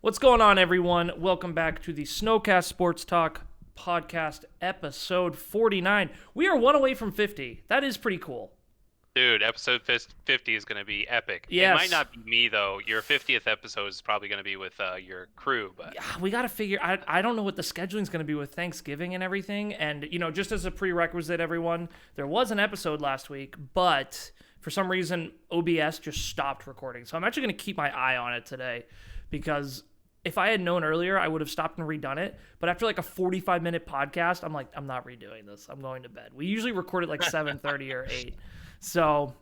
What's going on, everyone? Welcome back to the Snowcast Sports Talk podcast, episode 49. We are one away from 50. That is pretty cool. Dude, episode 50 is going to be epic. Yes. It might not be me, though. Your 50th episode is probably going to be with your crew. But Yeah, we got to figure. I don't know what the scheduling is going to be with Thanksgiving and everything. And, just as a prerequisite, everyone, there was an episode last week, but for some reason, OBS just stopped recording. So I'm actually going to keep my eye on it today because if I had known earlier, I would have stopped and redone it. But after like a 45-minute podcast, I'm like, I'm not redoing this. I'm going to bed. We usually record at like 7:30 or 8. So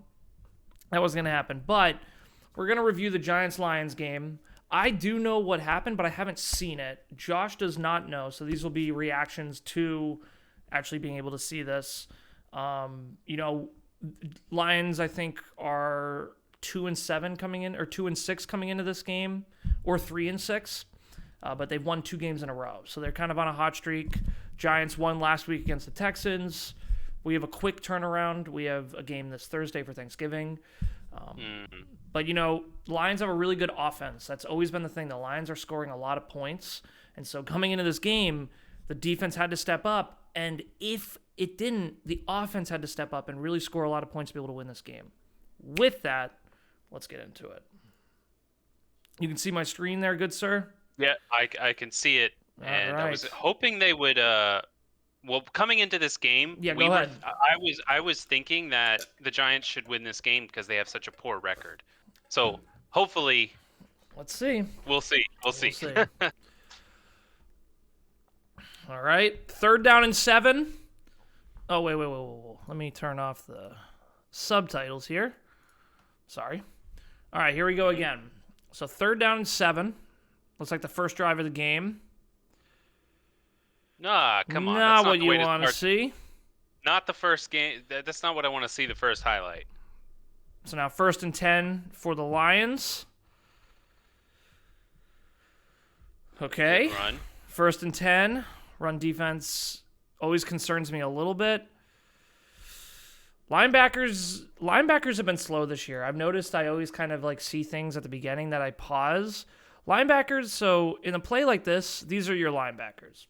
that wasn't going to happen. But we're going to review the Giants-Lions game. I do know what happened, but I haven't seen it. Josh does not know. So these will be reactions to actually being able to see this. Lions, I think, are 2-7 coming in, or 2-6 coming into this game, or 3-6. But they've won 2 games in a row. So they're kind of on a hot streak. Giants won last week against the Texans. We have a quick turnaround. We have a game this Thursday for Thanksgiving. But, Lions have a really good offense. That's always been the thing. The Lions are scoring a lot of points. And so coming into this game, the defense had to step up. And if it didn't, the offense had to step up and really score a lot of points to be able to win this game. With that, let's get into it. You can see my screen there, good sir? yeah, I can see it. And right. I was hoping they would. Well, coming into this game, Yeah, go ahead. I was thinking that the Giants should win this game because they have such a poor record. So hopefully, Let's see. we'll see. We'll see. All right, 3rd down and 7. Oh, wait. Let me turn off the subtitles here. Sorry. All right, here we go again. So 3rd down and 7. Looks like the first drive of the game. Nah, come on. Not That's what the you way want to start. see. Not the first game. That's not what I want to see. The first highlight. So now 1st and 10 for the Lions. Okay. Good run. 1st and 10. Run defense always concerns me a little bit. Linebackers have been slow this year. I've noticed I always kind of see things at the beginning that I pause. Linebackers, so in a play like this, these are your linebackers.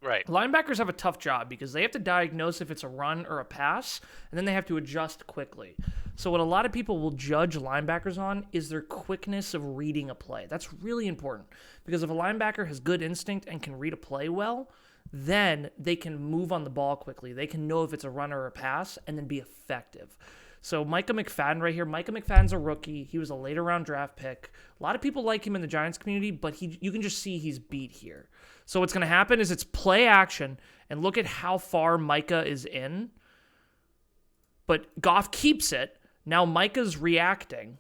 Right. Linebackers have a tough job because they have to diagnose if it's a run or a pass, and then they have to adjust quickly. So what a lot of people will judge linebackers on is their quickness of reading a play. That's really important because if a linebacker has good instinct and can read a play well, then they can move on the ball quickly. They can know if it's a run or a pass and then be effective. So Micah McFadden right here. Micah McFadden's a rookie. He was a later round draft pick. A lot of people like him in the Giants community, but you can just see he's beat here. So what's going to happen is it's play action, and look at how far Micah is in. But Goff keeps it. Now Micah's reacting,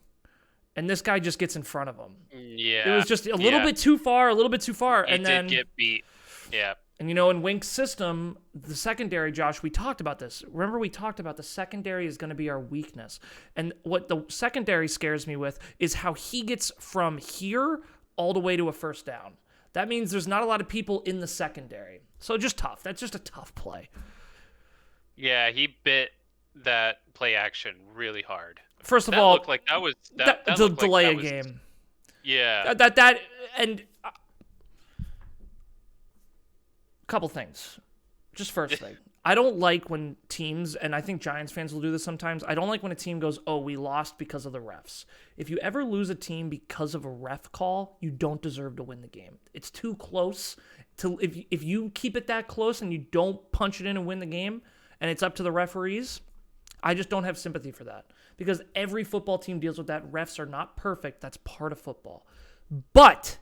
and this guy just gets in front of him. Yeah. It was just a little bit too far, He did get beat. Yeah. And, in Wink's system, the secondary, Josh, we talked about this. Remember, we talked about the secondary is going to be our weakness. And what the secondary scares me with is how he gets from here all the way to a 1st down. That means there's not a lot of people in the secondary. So just tough. That's just a tough play. Yeah, he bit that play action really hard. First of That all, looked like that was delay a that was- game. Yeah. And couple things. Just first thing. I don't like when teams, and I think Giants fans will do this sometimes, I don't like when a team goes, oh, we lost because of the refs. If you ever lose a team because of a ref call, you don't deserve to win the game. It's too close. If you keep it that close and you don't punch it in and win the game, and it's up to the referees, I just don't have sympathy for that. Because every football team deals with that. Refs are not perfect. That's part of football. But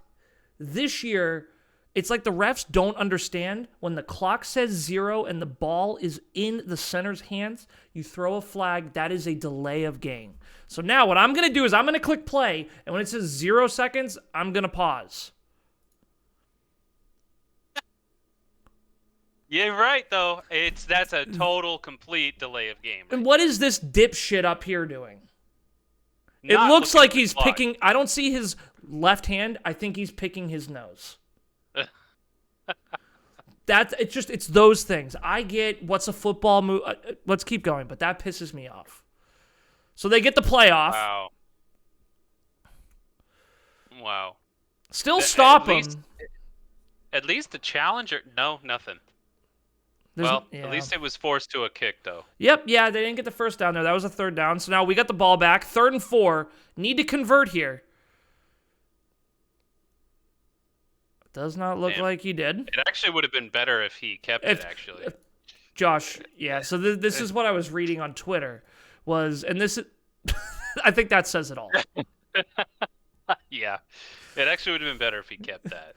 this year, it's like the refs don't understand when the clock says 0 and the ball is in the center's hands, you throw a flag, that is a delay of game. So now what I'm going to do is I'm going to click play, and when it says 0 seconds, I'm going to pause. You're right, though. That's a total, complete delay of game. And what is this dipshit up here doing? It Not looks looking like at the he's clock. picking, I don't see his left hand, I think he's picking his nose. It's those things. I get what's a football move. Let's keep going, but that pisses me off. So they get the playoff. Wow. Still stop him. At least the challenger. No, nothing. At least it was forced to a kick, though. Yep, yeah, they didn't get the first down there. That was a third down. So now we got the ball back. 3rd and 4. Need to convert here. Does not look like he did. It actually would have been better if he kept it, actually. Josh, yeah. So this is what I was reading on Twitter. And this is, I think that says it all. Yeah. It actually would have been better if he kept that.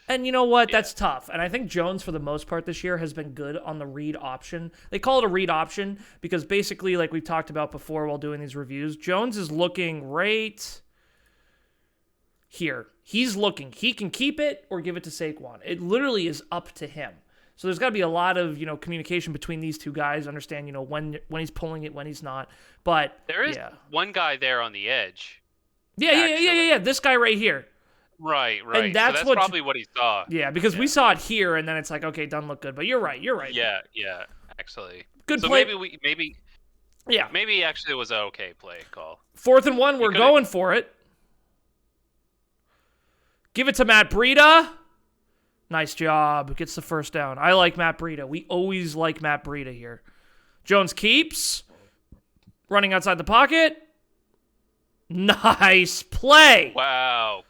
And you know what? Yeah. That's tough. And I think Jones, for the most part this year, has been good on the read option. They call it a read option because basically, like we talked about before while doing these reviews, Jones is looking right here. He's looking. He can keep it or give it to Saquon. It literally is up to him. So there's got to be a lot of, communication between these two guys, understand, when he's pulling it, when he's not. But there is one guy there on the edge. Yeah. This guy right here. Right. And that's probably what he saw. Yeah, because we saw it here, and then it's like, okay, doesn't look good. But you're right. Yeah, actually. Good play. Maybe actually it was an okay play call. 4th and 1, we're going for it. Give it to Matt Breida. Nice job. Gets the first down. I like Matt Breida. We always like Matt Breida here. Jones keeps. Running outside the pocket. Nice play. Wow.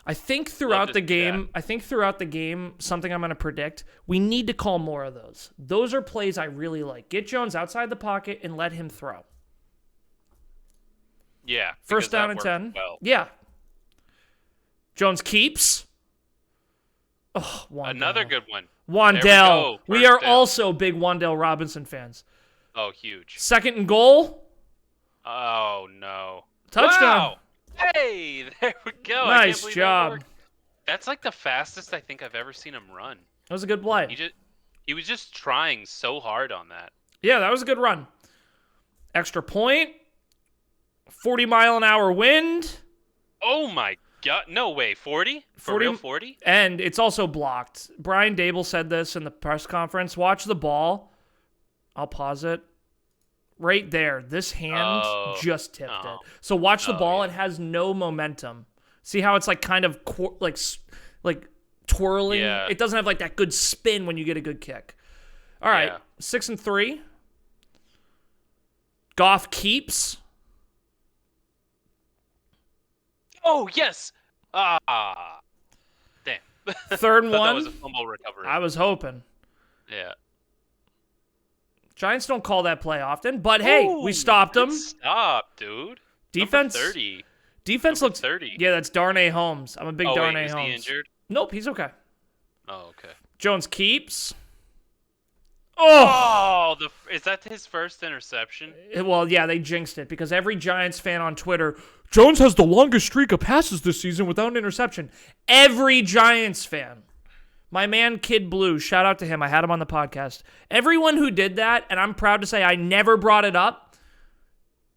I think throughout the game, something I'm going to predict, we need to call more of those. Those are plays I really like. Get Jones outside the pocket and let him throw. Yeah. First down and 10. Well. Yeah. Jones keeps. Oh, Wan'Dale. Another good one. Wan'Dale. We are also big Wan'Dale Robinson fans. Oh, huge. 2nd and goal. Oh, no. Touchdown. Wow. Hey, there we go. Nice job. That's like the fastest I think I've ever seen him run. That was a good play. He was just trying so hard on that. Yeah, that was a good run. Extra point. 40-mile-an-hour wind. Oh, my God. No way. 40? For real 40? And it's also blocked. Brian Dable said this in the press conference. Watch the ball. I'll pause it. Right there. This hand just tipped it. So watch the ball. Yeah. It has no momentum. See how it's like kind of like twirling? Yeah. It doesn't have like that good spin when you get a good kick. All right. 6 and 3. Goff keeps. Oh, yes. Damn. 3rd and 1. That was a fumble recovery. I was hoping. Yeah. Giants don't call that play often, but hey, we stopped them. Stop, dude. Defense. Number 30. Defense looks 30. Yeah, that's Darnay Holmes. I'm a big Darnay Holmes. Is he injured? Nope, he's okay. Oh, okay. Jones keeps. Is that his first interception? Well, yeah, they jinxed it because every Giants fan on Twitter, Jones has the longest streak of passes this season without an interception. Every Giants fan. My man, Kid Blue, shout out to him. I had him on the podcast. Everyone who did that, and I'm proud to say I never brought it up,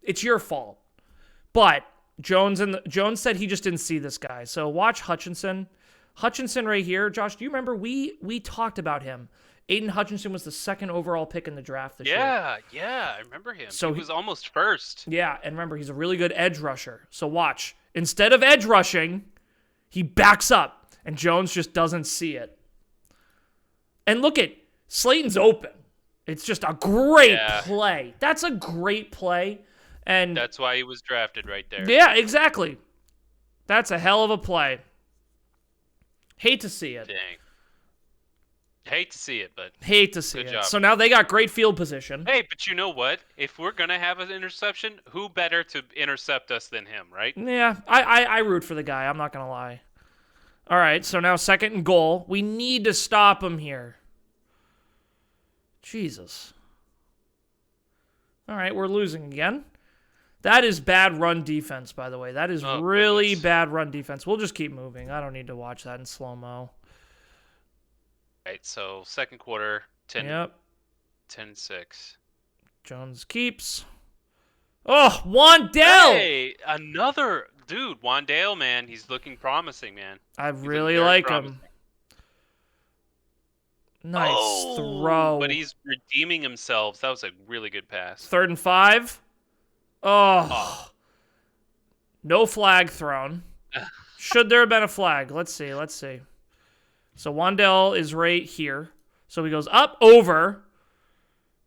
it's your fault. But Jones said he just didn't see this guy. So watch Hutchinson. Hutchinson right here. Josh, do you remember we talked about him? Aiden Hutchinson was the 2nd overall pick in the draft this year. Yeah, I remember him. So he was almost first. Yeah, and remember, he's a really good edge rusher. So watch. Instead of edge rushing, he backs up, and Jones just doesn't see it. And look at Slayton's open. It's just a great play. That's a great play. And that's why he was drafted right there. Yeah, exactly. That's a hell of a play. Hate to see it. Dang. Hate to see it, but hate to see it. Job. So now they got great field position. Hey, but you know what? If we're gonna have an interception, who better to intercept us than him, right? Yeah, I root for the guy. I'm not gonna lie. All right, so now 2nd and goal. We need to stop him here. Jesus. All right, we're losing again. That is bad run defense, by the way. That is really bad run defense. We'll just keep moving. I don't need to watch that in slow-mo. Right, so 2nd quarter, 10-6. Jones keeps. Oh, Wan'Dale! Hey, another dude. Wan'Dale, man, he's looking promising, man. I really like him. Nice throw. But he's redeeming himself. That was a really good pass. 3rd and 5. Oh. No flag thrown. Should there have been a flag? Let's see. So Wan'Dale is right here. So he goes up, over.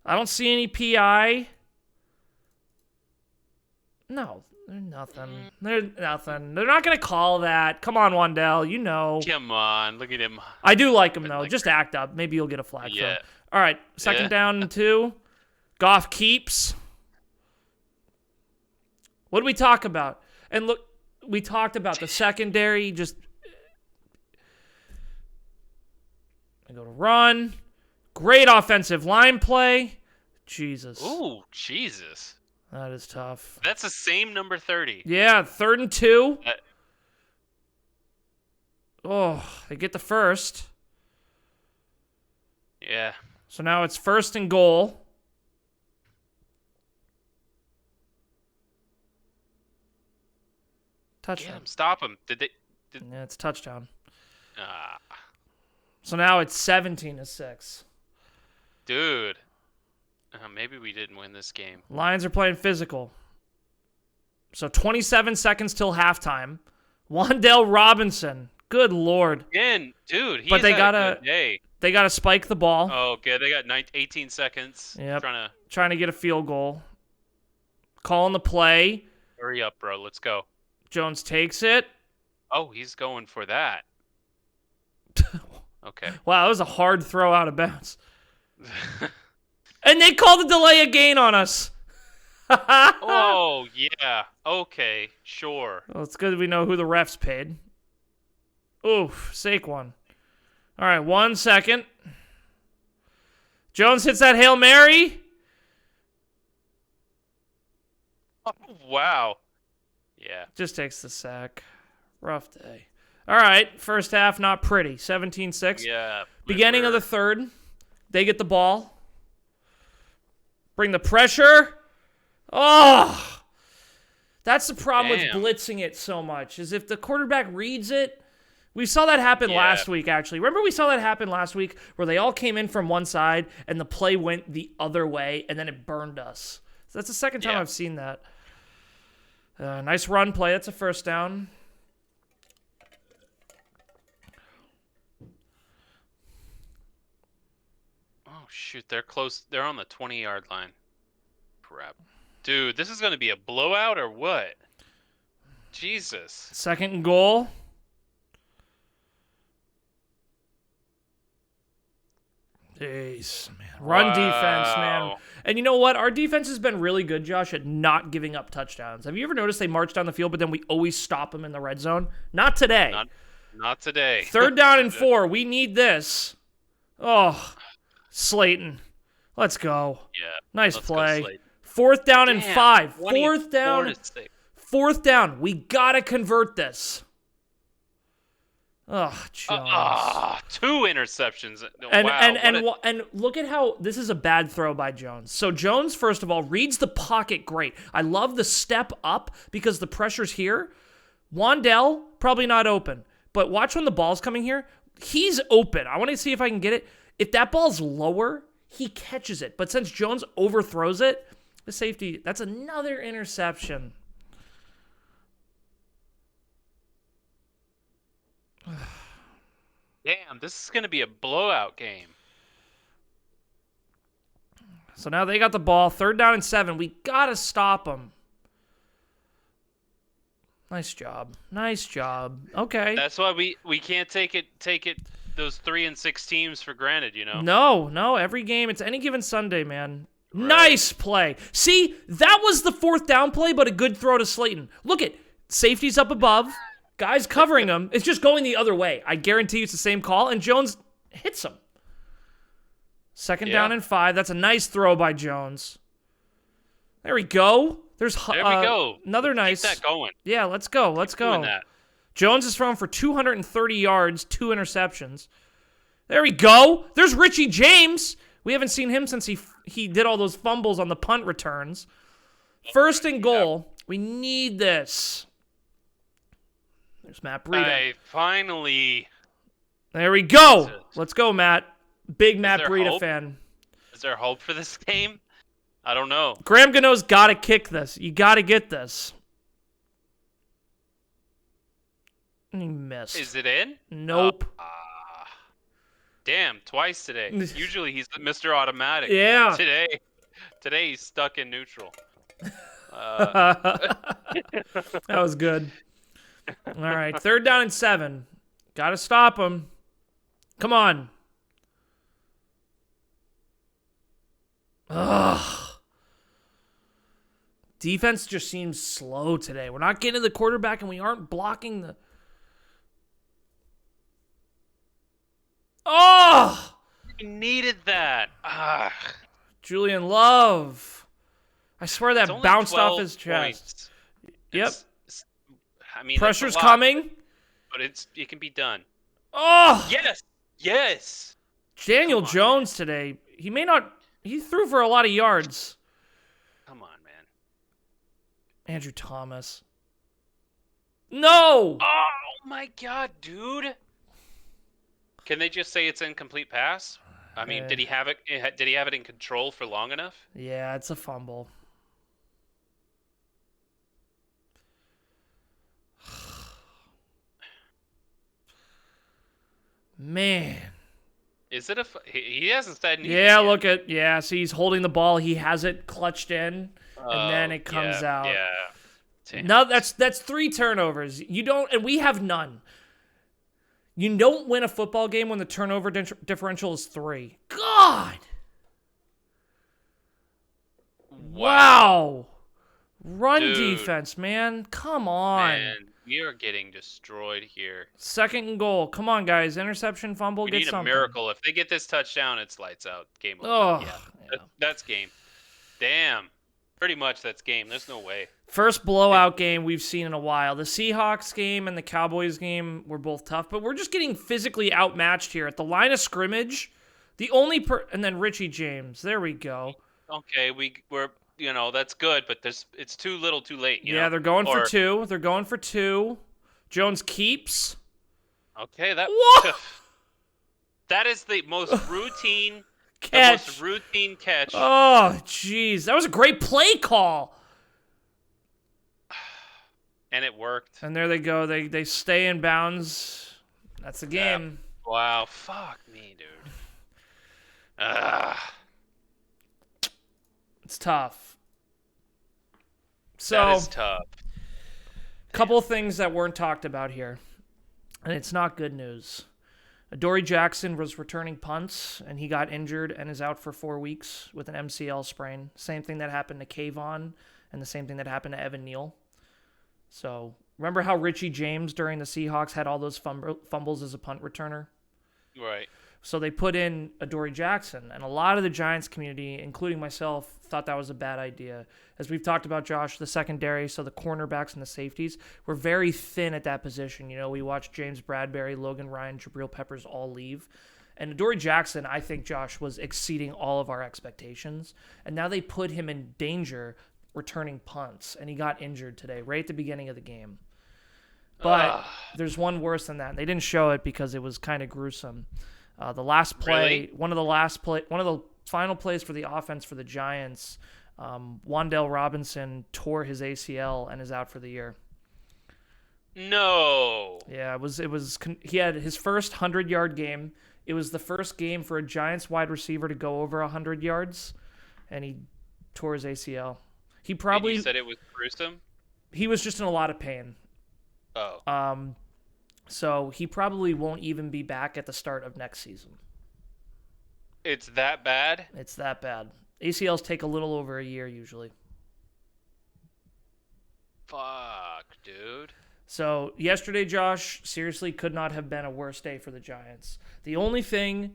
I don't see any PI. No, there's nothing. There's nothing. They're not going to call that. Come on, Wan'Dale. You know. Come on, look at him. I do like him, though. Just act up. Maybe you'll get a flag for him. All right, second down and 2. Goff keeps. What did we talk about? And look, we talked about the secondary. Just I go to run. Great offensive line play. Jesus. Ooh, Jesus. That is tough. That's the same number 30. Yeah, 3rd and 2. They get the first. Yeah. So now it's 1st and goal. Touchdown. Get him. Stop him. Yeah, it's touchdown. Ah, So now it's 17-6. dude. Maybe we didn't win this game. Lions are playing physical. So 27 seconds till halftime. Wan'Dale Robinson. Good Lord. Again, dude, But they had gotta- a good day. They got to spike the ball. Oh, good. They got 18 seconds. Yep. Trying to get a field goal. Calling the play. to hurry up, bro. Let's go. Jones takes it. Oh, he's going for that. Okay. Wow, that was a hard throw out of bounds. And they called a delay of game on us. Oh, yeah. Okay, sure. Well, it's good we know who the refs paid. Oof, Saquon. All right, 1 second. Jones hits that Hail Mary. Oh, wow. Yeah. Just takes the sack. Rough day. All right, first half, not pretty. 17-6. Yeah. Beginning of the third. They get the ball. Bring the pressure. Oh! That's the problem with blitzing it so much, is if the quarterback reads it. We saw that happen last week, actually. Remember we saw that happen last week where they all came in from one side and the play went the other way and then it burned us. So that's the second time I've seen that. Nice run play. That's a first down. Oh, shoot. They're close. They're on the 20-yard line. Crap. Dude, this is going to be a blowout or what? Jesus. Second and goal. Jeez, man. Run defense, man. And you know what? Our defense has been really good, Josh, at not giving up touchdowns. Have you ever noticed they march down the field, but then we always stop them in the red zone? Not today. Not today. 3rd down and 4. We need this. Oh, Slayton. Let's go. Yeah. Nice play. Go, 4th down and 5. 4th down. 4th down. We got to convert this. Oh, Jones. 2 interceptions. And look at how this is a bad throw by Jones. So Jones, first of all, reads the pocket great. I love the step up because the pressure's here. Wan'Dale, probably not open. But watch when the ball's coming here. He's open. I want to see if I can get it. If that ball's lower, he catches it. But since Jones overthrows it, the safety, that's another interception. Damn, this is going to be a blowout game. So now they got the ball. 3rd down and 7. We got to stop them. Nice job. Nice job. Okay. That's why we can't take it those 3-6 teams for granted, you know? No. Every game, it's any given Sunday, man. Right. Nice play. See, that was the 4th down play, but a good throw to Slayton. Look at safety's up above. Guys covering him. It's just going the other way. I guarantee you it's the same call, and Jones hits him. 2nd down and 5. That's a nice throw by Jones. There we go. There we go. Another nice. Keep that going. Yeah, let's go. Let's go. That. Jones is thrown for 230 yards, 2 interceptions. There we go. There's Richie James. We haven't seen him since he did all those fumbles on the punt returns. 1st and goal. We need this. There's Matt Breida. Finally. There we go. Let's go, Matt. Big Matt Breida fan. Is there hope for this game? I don't know. Graham Gano's got to kick this. You got to get this. He missed. Is it in? Nope. Damn, twice today. Usually he's Mr. Automatic. Yeah. Today he's stuck in neutral. That was good. All right, 3rd down and 7. Got to stop him. Come on. Ugh. Defense just seems slow today. We're not getting to the quarterback, and we aren't blocking the... Oh! We needed that. Julian Love. I swear It's that only bounced off 12 his chest. points. Yep. I mean, Pressure's that's a lot, coming. but it can be done. Oh! Yes. Daniel Come on, Jones today. He may not... He threw for a lot of yards. Come on, man. Andrew Thomas. No! Oh my God, dude. Can they just say it's incomplete pass? I mean, did he have it? Did he have it in control for long enough? Yeah, it's a fumble. Man. Is it a? He hasn't said anything. Yeah, yet. look at see he's holding the ball. He has it clutched in, and then it comes out. Yeah. Damn. No, that's 3 turnovers. You don't, and we have none. You don't win a football game when the turnover differential is 3. God. Wow. Run defense, man. Come on. Man, we are getting destroyed here. 2nd and goal. Come on, guys. Interception, fumble, We get need something. a miracle. If they get this touchdown, it's lights out. Game over. Oh, yeah. That's game. Damn. Pretty much that's game. There's no way. First blowout game we've seen in a while. The Seahawks game and the Cowboys game were both tough, but we're just getting physically outmatched here at the line of scrimmage. The only and then Richie James. There we go. Okay, we're that's good, but it's too little, too late. You know? They're going for 2. They're going for 2. Jones keeps. Okay, What? that is the most routine catch. The most routine catch. Oh, jeez. That was a great play call. And it worked. And there they go. They stay in bounds. That's the game. Wow. Fuck me, dude. It's tough. So, that is tough. Couple things that weren't talked about here. And it's not good news. Adoree Jackson was returning punts, and he got injured and is out for 4 weeks with an MCL sprain. Same thing that happened to Kayvon, and the same thing that happened to Evan Neal. So, remember how Richie James during the Seahawks had all those fumbles as a punt returner? Right. So they put in Adoree Jackson, and a lot of the Giants community, including myself, thought that was a bad idea. As we've talked about, Josh, the secondary, so the cornerbacks and the safeties, were very thin at that position. You know, we watched James Bradbury, Logan Ryan, Jabril Peppers all leave. And Adoree Jackson, I think, Josh, was exceeding all of our expectations. And now they put him in danger returning punts, and he got injured today, right at the beginning of the game. But there's one worse than that. They didn't show it because it was kind of gruesome. The last play, Really? one of the final plays for the offense for the Giants, Wan'Dale Robinson tore his ACL and is out for the year. No. Yeah, he had his first 100-yard game. It was the first game for a Giants wide receiver to go over 100 yards, and he tore his ACL. He probably And you said it was gruesome? He was just in a lot of pain. Oh. So he probably won't even be back at the start of next season. It's that bad? It's that bad. ACLs take a little over a year usually. Fuck, dude. So yesterday, Josh, seriously could not have been a worse day for the Giants. The only thing,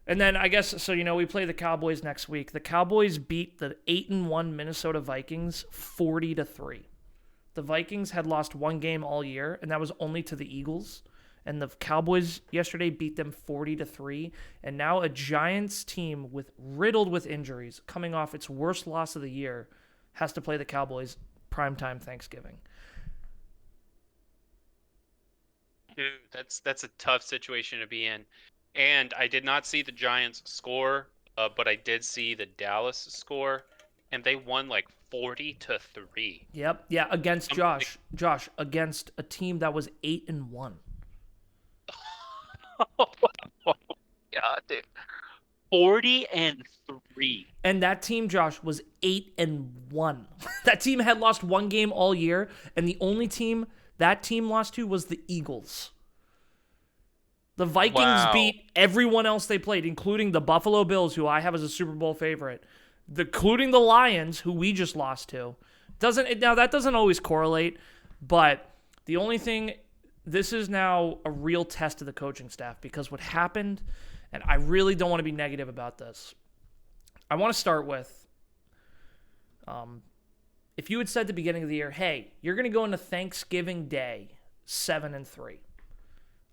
and then I guess, so we play the Cowboys next week. The Cowboys beat the 8-1 Minnesota Vikings 40-3. The Vikings had lost one game all year, and that was only to the Eagles. And the Cowboys yesterday beat them 40-3. And now a Giants team riddled with injuries, coming off its worst loss of the year, has to play the Cowboys primetime Thanksgiving. Dude, that's a tough situation to be in. And I did not see the Giants score, but I did see the Dallas score. and they won like 40-3. Yep. Yeah, against I'm like, Josh, against a team that was 8-1. oh God, dude. 40-3. And that team, Josh, was 8-1. That team had lost one game all year, and the only team that team lost to was the Eagles. The Vikings Wow. beat everyone else they played, including the Buffalo Bills, who I have as a Super Bowl favorite, including the Lions, who we just lost to. Now that doesn't always correlate, but the only thing, this is now a real test of the coaching staff, because what happened, and I really don't want to be negative about this. I want to start with, if you had said at the beginning of the year, hey, you're going to go into Thanksgiving Day 7-3,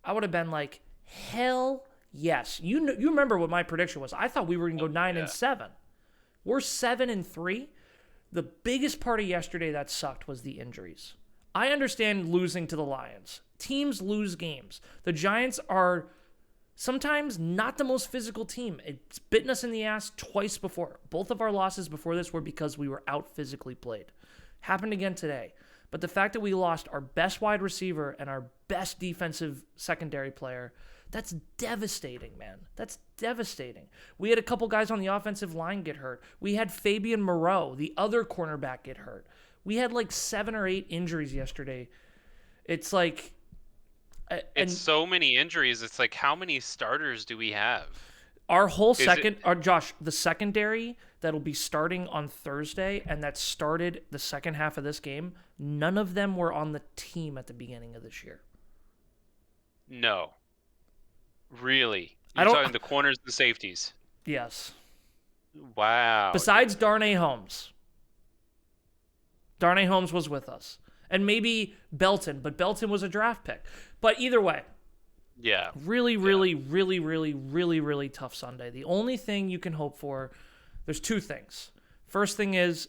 I would have been like, hell yes. You remember what my prediction was. I thought we were going to go 9-7. We're 7-3. The biggest part of yesterday that sucked was the injuries. I understand losing to the Lions. Teams lose games. The Giants are sometimes not the most physical team. It's bitten us in the ass twice before. Both of our losses before this were because we were out physically played. Happened again today. But the fact that we lost our best wide receiver and our best defensive secondary player, that's devastating, man. That's devastating. We had a couple guys on the offensive line get hurt. We had Fabian Moreau, the other cornerback, get hurt. We had like 7 or 8 injuries yesterday. It's like... It's so many injuries. It's like, how many starters do we have? Our whole Josh, the secondary that'll be starting on Thursday and that started the second half of this game, none of them were on the team at the beginning of this year. No. Really? You're talking the corners, the safeties? Yes. Wow. Besides Darnay Holmes. Darnay Holmes was with us. And maybe Belton, but Belton was a draft pick. But either way. Yeah. Really tough Sunday. The only thing you can hope for, there's 2 things. First thing is,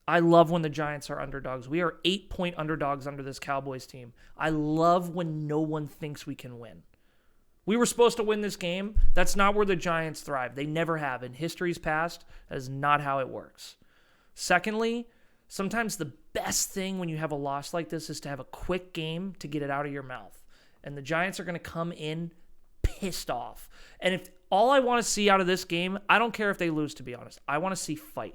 I love when the Giants are underdogs. We are 8-point underdogs under this Cowboys team. I love when no one thinks we can win. We were supposed to win this game. That's not where the Giants thrive. They never have. In history's past, that is not how it works. Secondly, sometimes the best thing when you have a loss like this is to have a quick game to get it out of your mouth. And the Giants are going to come in pissed off. And if all I want to see out of this game, I don't care if they lose, to be honest. I want to see fight.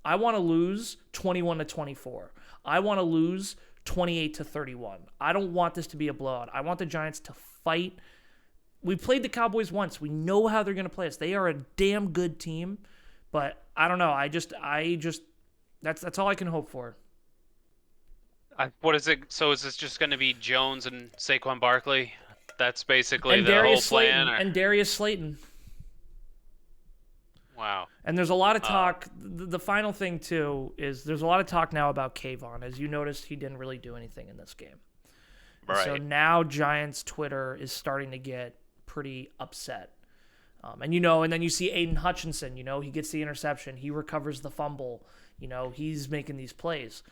I want to lose 21-24. I want to lose 28-31. I don't want this to be a blowout. I want the Giants to fight. We played the Cowboys once. We know how they're going to play us. They are a damn good team. But I don't know. I just that's all I can hope for. What is it? So is this just going to be Jones and Saquon Barkley? That's basically the whole plan? And Darius Slayton. Wow. And there's a lot of talk. The final thing, too, is there's a lot of talk now about Kayvon. As you noticed, he didn't really do anything in this game. Right. So now Giants Twitter is starting to get pretty upset. And then you see Aiden Hutchinson, he gets the interception. He recovers the fumble. He's making these plays.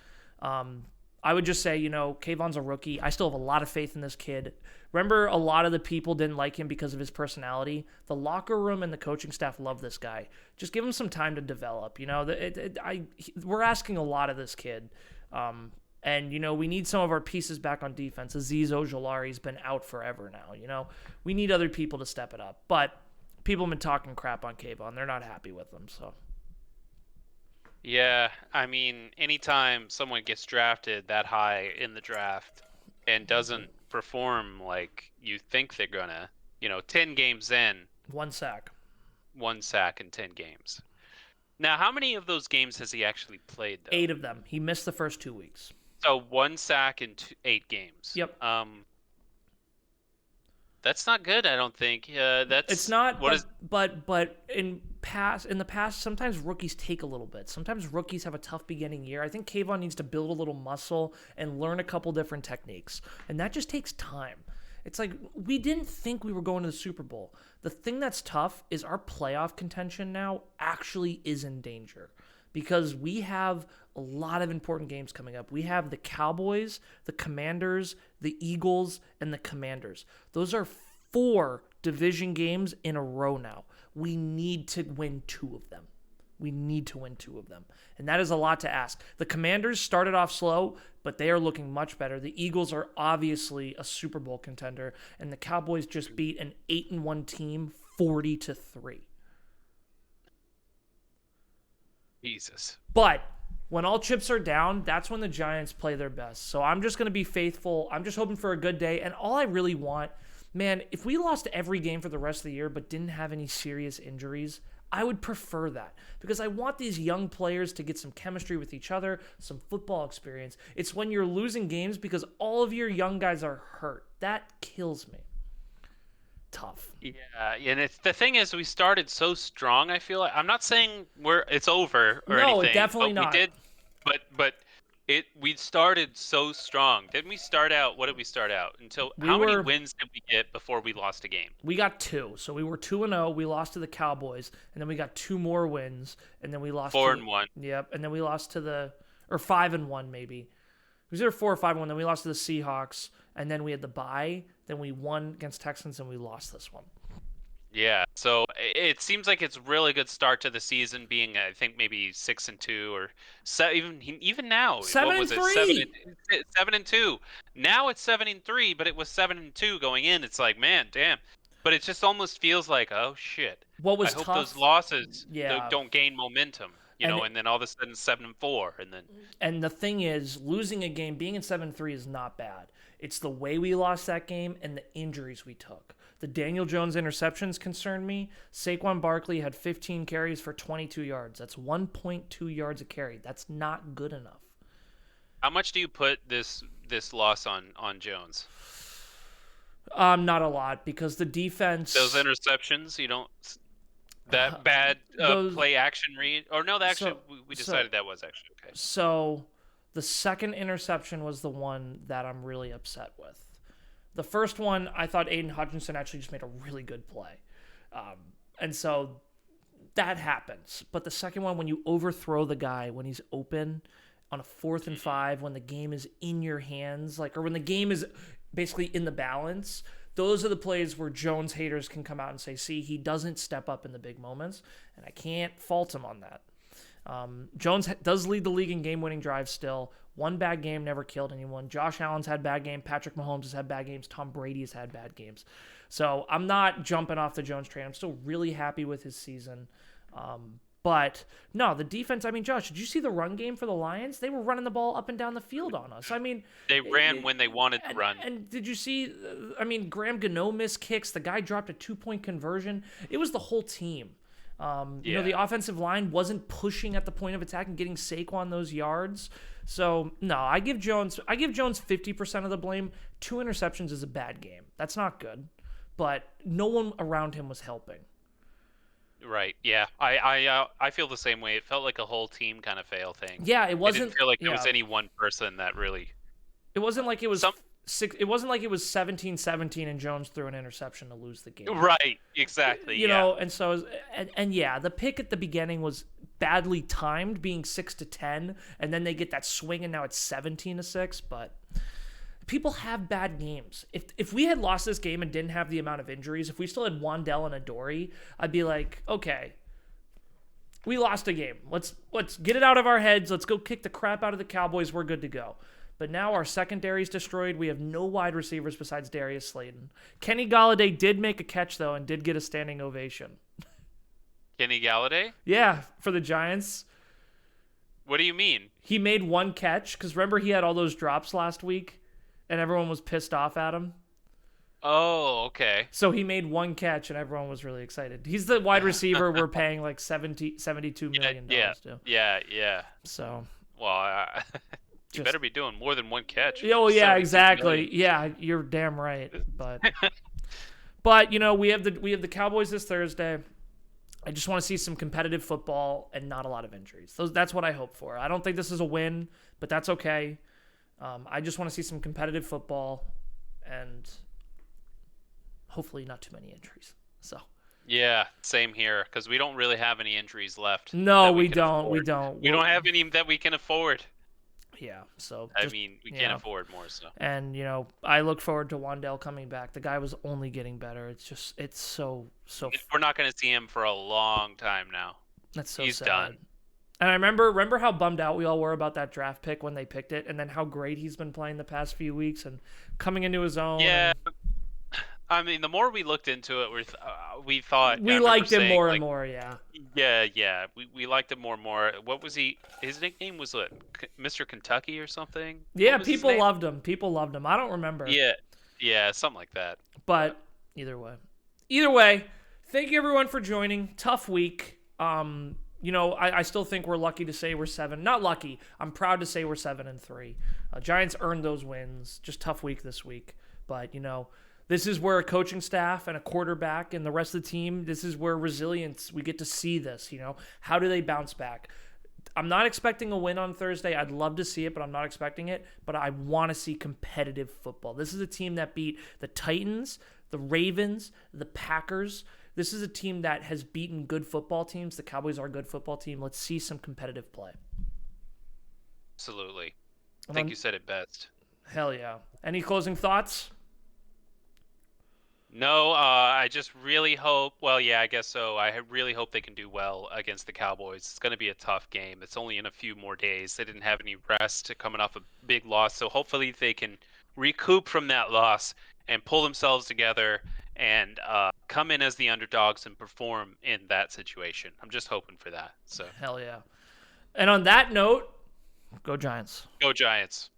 I would just say, Kayvon's a rookie. I still have a lot of faith in this kid. Remember, a lot of the people didn't like him because of his personality. The locker room and the coaching staff love this guy. Just give him some time to develop. We're asking a lot of this kid. And, we need some of our pieces back on defense. Azeez Ojulari's been out forever now, We need other people to step it up. But people have been talking crap on Kayvon. They're not happy with him, so... Yeah, I mean, anytime someone gets drafted that high in the draft and doesn't perform like you think they're gonna, 10 games in. 1 sack. 1 sack in 10 games. Now, how many of those games has he actually played, though? 8 of them. He missed the first 2 weeks. So 1 sack in 8 games. Yep. That's not good, I don't think. It's not. But in the past, sometimes rookies take a little bit. Sometimes rookies have a tough beginning year. I think Kayvon needs to build a little muscle and learn a couple different techniques, and that just takes time. It's like we didn't think we were going to the Super Bowl. The thing that's tough is our playoff contention now actually is in danger because we have a lot of important games coming up. We have the Cowboys, the Commanders, the Eagles, and the Commanders. Those are 4 division games in a row now. We need to win 2 of them. We need to win 2 of them. And that is a lot to ask. The Commanders started off slow, but they are looking much better. The Eagles are obviously a Super Bowl contender, and the Cowboys just beat an 8-1 team 40-3. Jesus. But when all chips are down, that's when the Giants play their best. So I'm just going to be faithful. I'm just hoping for a good day. And all I really want, man, if we lost every game for the rest of the year but didn't have any serious injuries, I would prefer that, because I want these young players to get some chemistry with each other, some football experience. It's when you're losing games because all of your young guys are hurt. That kills me. Tough. Yeah, and the thing is, we started so strong. I feel like I'm not saying it's over or No, anything. definitely but not. We did, but we started so strong. Didn't we start out? What did we start out? How many wins did we get before we lost a game? We got 2. So we were 2-0. We lost to the Cowboys, and then we got 2 more wins, and then we lost 4-1. Yep, and then we lost to 5-1 maybe. It was either 4 or 5-1. Then we lost to the Seahawks, and then we had the bye. Then we won against Texans, and we lost this one. Yeah, so it seems like it's a really good start to the season, being I think maybe 6-2 or even now. 7-3. 7-2. Now it's 7-3, but it was 7-2 going in. It's like, man, damn. But it just almost feels like, oh shit. What was I hope tough? those losses Yeah. don't gain momentum. And then all of a sudden 7-4, and then. And the thing is, losing a game, being in 7-3 is not bad. It's the way we lost that game and the injuries we took. The Daniel Jones interceptions concerned me. Saquon Barkley had 15 carries for 22 yards. That's 1.2 yards a carry. That's not good enough. How much do you put this loss on Jones? Not a lot, because the defense. Those interceptions, you don't. That bad play action read, or no? We decided that was actually okay. So the second interception was the one that I'm really upset with. The first one, I thought Aiden Hutchinson actually just made a really good play. And so that happens. But the second one, when you overthrow the guy when he's open on a 4th and 5, when the game is in your hands, or when the game is basically in the balance, those are the plays where Jones haters can come out and say, see, he doesn't step up in the big moments. And I can't fault him on that. Jones does lead the league in game-winning drives still. One bad game never killed anyone. Josh Allen's had bad games. Patrick Mahomes has had bad games. Tom Brady's had bad games. So I'm not jumping off the Jones train. I'm still really happy with his season. But no, the defense, Josh, did you see the run game for the Lions? They were running the ball up and down the field on us. They ran when they wanted to run. And did you see, Graham Gano missed kicks. The guy dropped a 2-point conversion. It was the whole team. The offensive line wasn't pushing at the point of attack and getting Saquon those yards. So no, I give Jones 50% of the blame. 2 interceptions is a bad game. That's not good, but no one around him was helping. Right. Yeah. I feel the same way. It felt like a whole team kind of fail thing. Yeah, it wasn't. It didn't feel like there was any one person that really. It wasn't like it was. It wasn't like it was 17-17 and Jones threw an interception to lose the game. Right. Exactly. You know, and so the pick at the beginning was badly timed, being 6-10, and then they get that swing, and now it's 17-6. But people have bad games. If we had lost this game and didn't have the amount of injuries, if we still had Wan'Dale and Adoree', I'd be like, okay, we lost a game. Let's get it out of our heads. Let's go kick the crap out of the Cowboys. We're good to go. But now our secondary's destroyed. We have no wide receivers besides Darius Slayton. Kenny Golladay did make a catch, though, and did get a standing ovation. Kenny Golladay? Yeah, for the Giants. What do you mean? He made one catch, because remember he had all those drops last week, and everyone was pissed off at him? Oh, okay. So he made one catch, and everyone was really excited. He's the wide receiver we're paying like $72 million to. Yeah. So. Well, you better be doing more than one catch. Oh, yeah, exactly. Yeah, you're damn right. But we have the Cowboys this Thursday. I just want to see some competitive football and not a lot of injuries. That's what I hope for. I don't think this is a win, but that's okay. I just want to see some competitive football and hopefully not too many injuries. So. Yeah, same here, because we don't really have any injuries left. No, we don't. We don't have any that we can afford. Yeah, so we can't afford more stuff. And I look forward to Wan'Dale coming back. The guy was only getting better. It's so. We're not going to see him for a long time now. That's so He's sad. done. And I remember how bummed out we all were about that draft pick when they picked it, and then how great he's been playing the past few weeks and coming into his own. Yeah, And I mean, the more we looked into it, we thought. I we remember liked him saying more and like, more. Yeah. yeah, we liked him more and more. What was he? His nickname was what? Mr. Kentucky or something? Yeah, What was his people name? loved him. People loved him. I don't remember. Yeah, yeah, something like that. But either way. Either way, thank you everyone for joining. Tough week. I still think we're lucky to say we're 7. Not lucky. I'm proud to say we're 7-3. Giants earned those wins. Just tough week this week. But, this is where a coaching staff and a quarterback and the rest of the team, this is where resilience, we get to see this, How do they bounce back? I'm not expecting a win on Thursday. I'd love to see it, but I'm not expecting it. But I want to see competitive football. This is a team that beat the Titans, the Ravens, the Packers. This is a team that has beaten good football teams. The Cowboys are a good football team. Let's see some competitive play. Absolutely. I And think you said it best. hell yeah. Any closing thoughts? No, I just really hope. Well, yeah, I guess so. Really hope they can do well against the Cowboys. It's going to be a tough game. It's only in a few more days. They didn't have any rest coming off a big loss, so hopefully they can recoup from that loss and pull themselves together and come in as the underdogs and perform in that situation. I'm just hoping for that. So Hell yeah. And on that note, go Giants. go Giants.